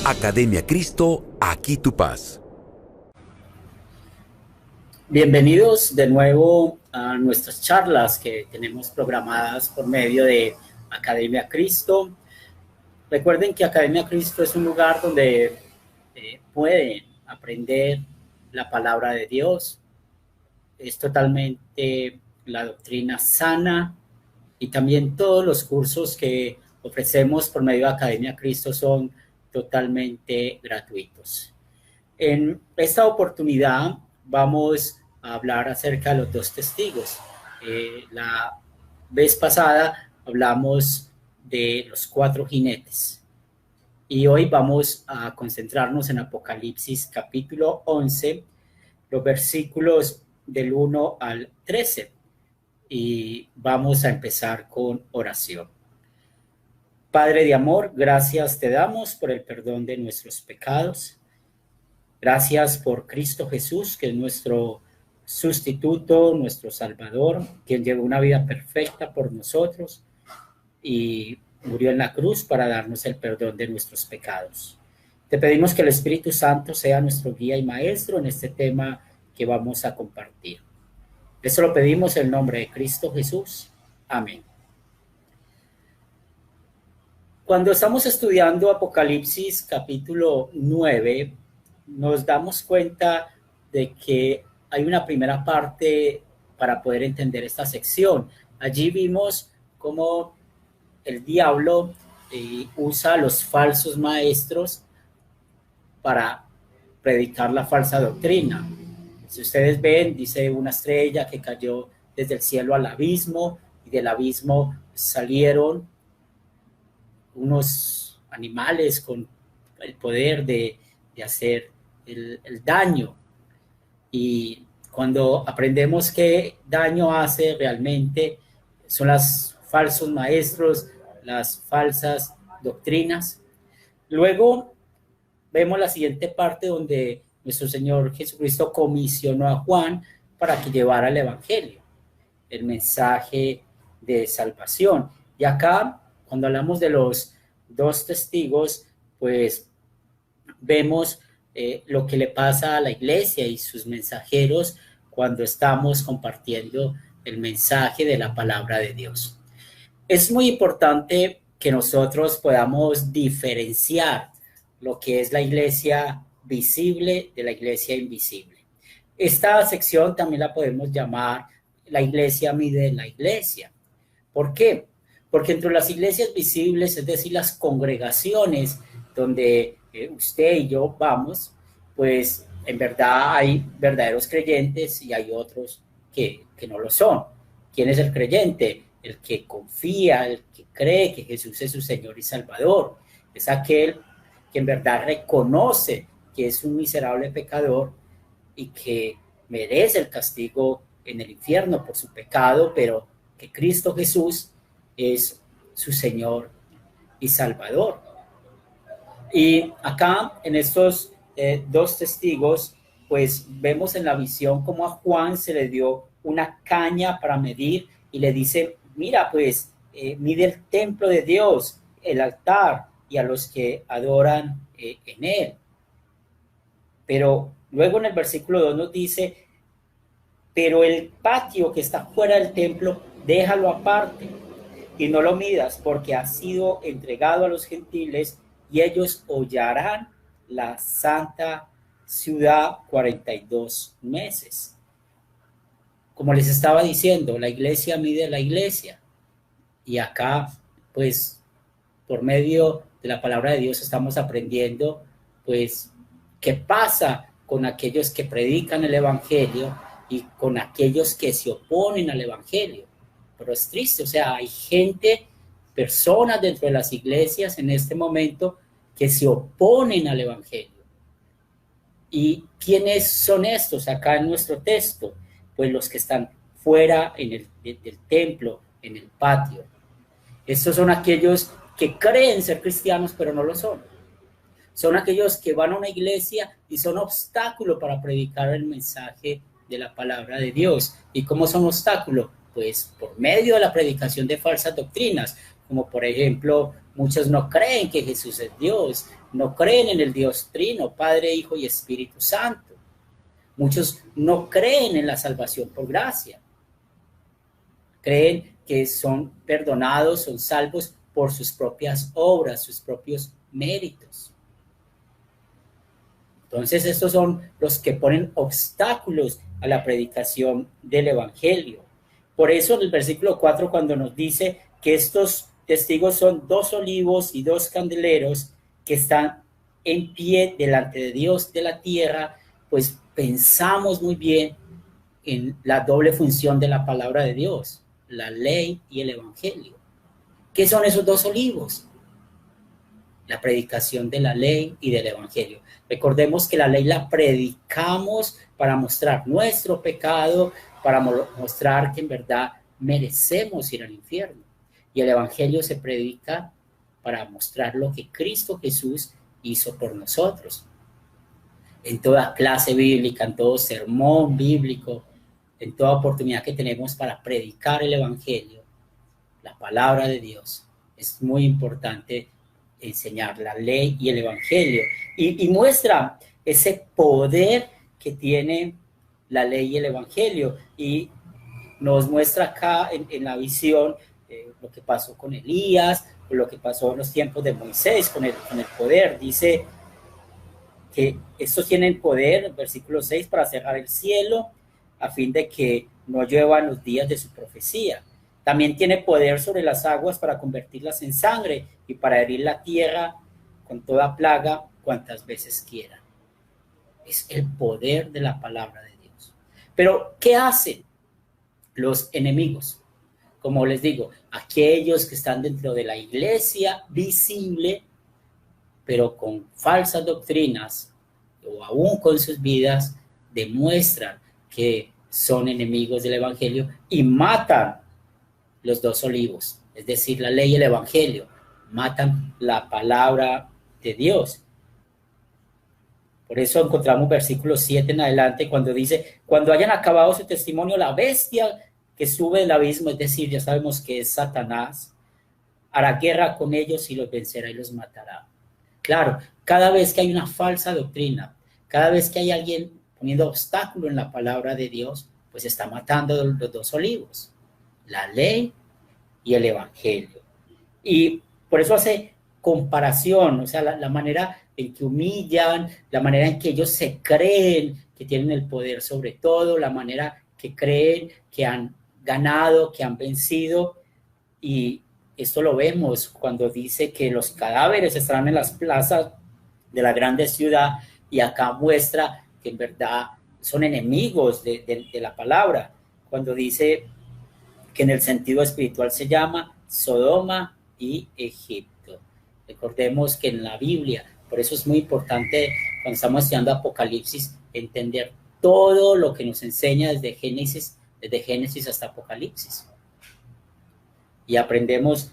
Academia Cristo, aquí tu paz. Bienvenidos de nuevo a nuestras charlas que tenemos programadas por medio de Academia Cristo. Recuerden que Academia Cristo es un lugar donde pueden aprender la palabra de Dios. Es totalmente la doctrina sana y también todos los cursos que ofrecemos por medio de Academia Cristo son totalmente gratuitos. En esta oportunidad vamos a hablar acerca de los dos testigos. La vez pasada hablamos de los 4 jinetes y hoy vamos a concentrarnos en Apocalipsis capítulo 11, los versículos del 1 al 13 y vamos a empezar con oración. Padre de amor, gracias te damos por el perdón de nuestros pecados. Gracias por Cristo Jesús, que es nuestro sustituto, nuestro Salvador, quien llevó una vida perfecta por nosotros y murió en la cruz para darnos el perdón de nuestros pecados. Te pedimos que el Espíritu Santo sea nuestro guía y maestro en este tema que vamos a compartir. Eso lo pedimos en el nombre de Cristo Jesús. Amén. Cuando estamos estudiando Apocalipsis capítulo 9, nos damos cuenta de que hay una primera parte para poder entender esta sección. Allí vimos cómo el diablo usa a los falsos maestros para predicar la falsa doctrina. Si ustedes ven, dice una estrella que cayó desde el cielo al abismo y del abismo salieron unos animales con el poder de hacer el daño. Y cuando aprendemos qué daño hace realmente, son los falsos maestros, las falsas doctrinas. Luego vemos la siguiente parte donde nuestro Señor Jesucristo comisionó a Juan para que llevara el evangelio, el mensaje de salvación. Y acá, cuando hablamos de los 2 testigos, pues vemos lo que le pasa a la iglesia y sus mensajeros cuando estamos compartiendo el mensaje de la palabra de Dios. Es muy importante que nosotros podamos diferenciar lo que es la iglesia visible de la iglesia invisible. Esta sección también la podemos llamar la iglesia mide la iglesia. ¿Por qué? Porque entre las iglesias visibles, es decir, las congregaciones donde usted y yo vamos, pues en verdad hay verdaderos creyentes y hay otros que no lo son. ¿Quién es el creyente? El que confía, el que cree que Jesús es su Señor y Salvador. Es aquel que en verdad reconoce que es un miserable pecador y que merece el castigo en el infierno por su pecado, pero que Cristo Jesús es su Señor y Salvador. Y acá en estos 2 testigos, pues vemos en la visión cómo a Juan se le dio una caña para medir y le dice, mira, pues mide el templo de Dios, el altar y a los que adoran en él. Pero luego en el versículo 2 nos dice, pero el patio que está fuera del templo, déjalo aparte y no lo midas, porque ha sido entregado a los gentiles y ellos hollarán la santa ciudad 42 meses. Como les estaba diciendo, la iglesia mide la iglesia. Y acá, pues, por medio de la palabra de Dios estamos aprendiendo, pues, qué pasa con aquellos que predican el evangelio y con aquellos que se oponen al evangelio. Pero es triste, o sea, hay gente, personas dentro de las iglesias en este momento que se oponen al evangelio. ¿Y quiénes son estos acá en nuestro texto? Pues los que están fuera del templo, en el patio. Estos son aquellos que creen ser cristianos, pero no lo son. Son aquellos que van a una iglesia y son obstáculo para predicar el mensaje de la palabra de Dios. ¿Y cómo son obstáculos? Pues por medio de la predicación de falsas doctrinas, como por ejemplo Muchos no creen que Jesús es Dios, no creen en el Dios Trino, Padre, Hijo y Espíritu Santo. Muchos no creen en la salvación por gracia. Creen que son perdonados, son salvos por sus propias obras, sus propios méritos. Entonces, estos son los que ponen obstáculos a la predicación del Evangelio. Por eso, en el versículo 4, cuando nos dice que estos testigos son 2 olivos y 2 candeleros que están en pie delante de Dios de la tierra, pues pensamos muy bien en la doble función de la palabra de Dios, la ley y el Evangelio. ¿Qué son esos 2 olivos? La predicación de la ley y del Evangelio. Recordemos que la ley la predicamos para mostrar nuestro pecado, para mostrar que en verdad merecemos ir al infierno. Y el Evangelio se predica para mostrar lo que Cristo Jesús hizo por nosotros. En toda clase bíblica, en todo sermón bíblico, en toda oportunidad que tenemos para predicar el Evangelio, la palabra de Dios, es muy importante enseñar la ley y el Evangelio. Y muestra ese poder que tiene la ley y el Evangelio. Y nos muestra acá en la visión lo que pasó con Elías, lo que pasó en los tiempos de Moisés con el poder. Dice que estos tienen poder, versículo 6, para cerrar el cielo a fin de que no lluevan los días de su profecía. También tiene poder sobre las aguas para convertirlas en sangre y para herir la tierra con toda plaga cuantas veces quiera. Es el poder de la palabra de Dios. Pero, ¿qué hacen los enemigos? Como les digo, aquellos que están dentro de la iglesia visible, pero con falsas doctrinas o aún con sus vidas, demuestran que son enemigos del Evangelio y matan los 2 olivos, es decir, la ley y el Evangelio, matan la palabra de Dios. Por eso encontramos versículo 7 en adelante cuando dice, cuando hayan acabado su testimonio, la bestia que sube del abismo, es decir, ya sabemos que es Satanás, hará guerra con ellos y los vencerá y los matará. Claro, cada vez que hay una falsa doctrina, cada vez que hay alguien poniendo obstáculo en la palabra de Dios, pues está matando los 2 olivos, la ley y el Evangelio. Y por eso hace comparación, o sea, la manera en que humillan, la manera en que ellos se creen que tienen el poder sobre todo, la manera que creen que han ganado, que han vencido. Y esto lo vemos cuando dice que los cadáveres estarán en las plazas de la grande ciudad, y acá muestra que en verdad son enemigos de la palabra, cuando dice que en el sentido espiritual se llama Sodoma y Egipto. Recordemos que en la Biblia, por eso es muy importante cuando estamos estudiando Apocalipsis, entender todo lo que nos enseña desde Génesis hasta Apocalipsis. Y aprendemos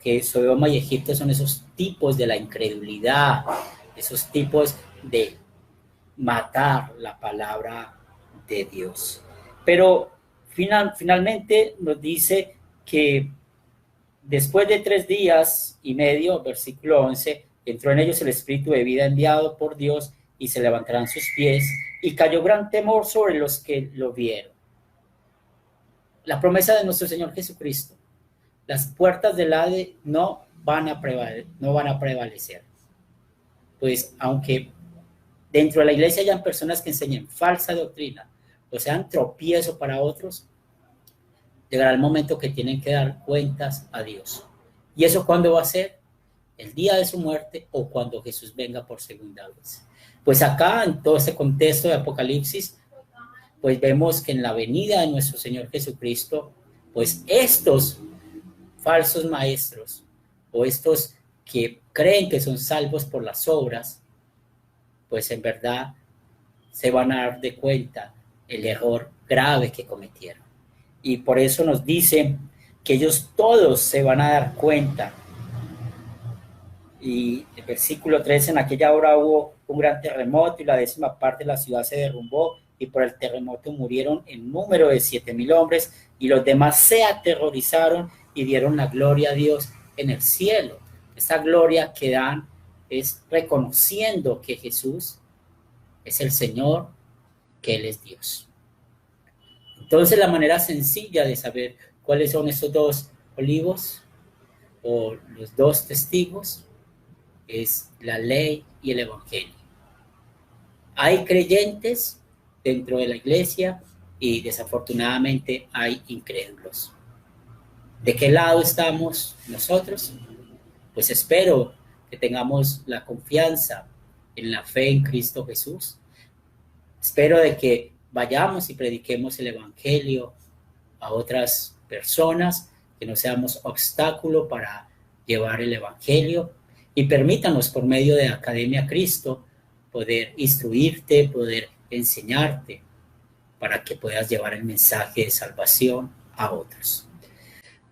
que Sodoma y Egipto son esos tipos de la incredulidad, esos tipos de matar la palabra de Dios. Pero finalmente nos dice que después de 3 días y medio, versículo 11, entró en ellos el espíritu de vida enviado por Dios y se levantarán sus pies, y cayó gran temor sobre los que lo vieron. La promesa de nuestro Señor Jesucristo: las puertas del Hades no van a prevalecer. Pues aunque dentro de la iglesia hayan personas que enseñen falsa doctrina, o sean tropiezo para otros, llegará el momento que tienen que dar cuentas a Dios. ¿Y eso cuándo va a ser? El día de su muerte o cuando Jesús venga por segunda vez. Pues acá, en todo este contexto de Apocalipsis, pues vemos que en la venida de nuestro Señor Jesucristo, pues estos falsos maestros o estos que creen que son salvos por las obras, pues en verdad se van a dar de cuenta el error grave que cometieron. Y por eso nos dice que ellos todos se van a dar cuenta. Y el versículo 13, en aquella hora hubo un gran terremoto y la 10ª parte de la ciudad se derrumbó, y por el terremoto murieron en número de 7,000 hombres, y los demás se aterrorizaron y dieron la gloria a Dios en el cielo. Esta gloria que dan es reconociendo que Jesús es el Señor, que Él es Dios. Entonces, la manera sencilla de saber cuáles son esos dos olivos o los dos testigos es la ley y el evangelio. Hay creyentes dentro de la iglesia y desafortunadamente hay incrédulos. ¿De qué lado estamos nosotros? Pues espero que tengamos la confianza en la fe en Cristo Jesús. Espero de que vayamos y prediquemos el evangelio a otras personas, que no seamos obstáculo para llevar el evangelio, y permítanos por medio de Academia Cristo poder instruirte, poder enseñarte para que puedas llevar el mensaje de salvación a otros.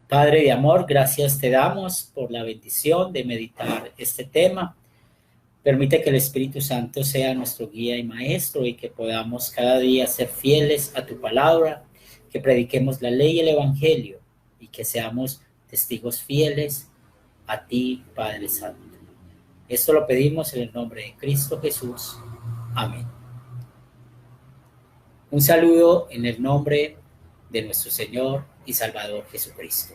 Padre de amor, gracias te damos por la bendición de meditar este tema. Permite que el Espíritu Santo sea nuestro guía y maestro y que podamos cada día ser fieles a tu palabra, que prediquemos la ley y el evangelio y que seamos testigos fieles a ti, Padre Santo. Esto lo pedimos en el nombre de Cristo Jesús. Amén. Un saludo en el nombre de nuestro Señor y Salvador Jesucristo.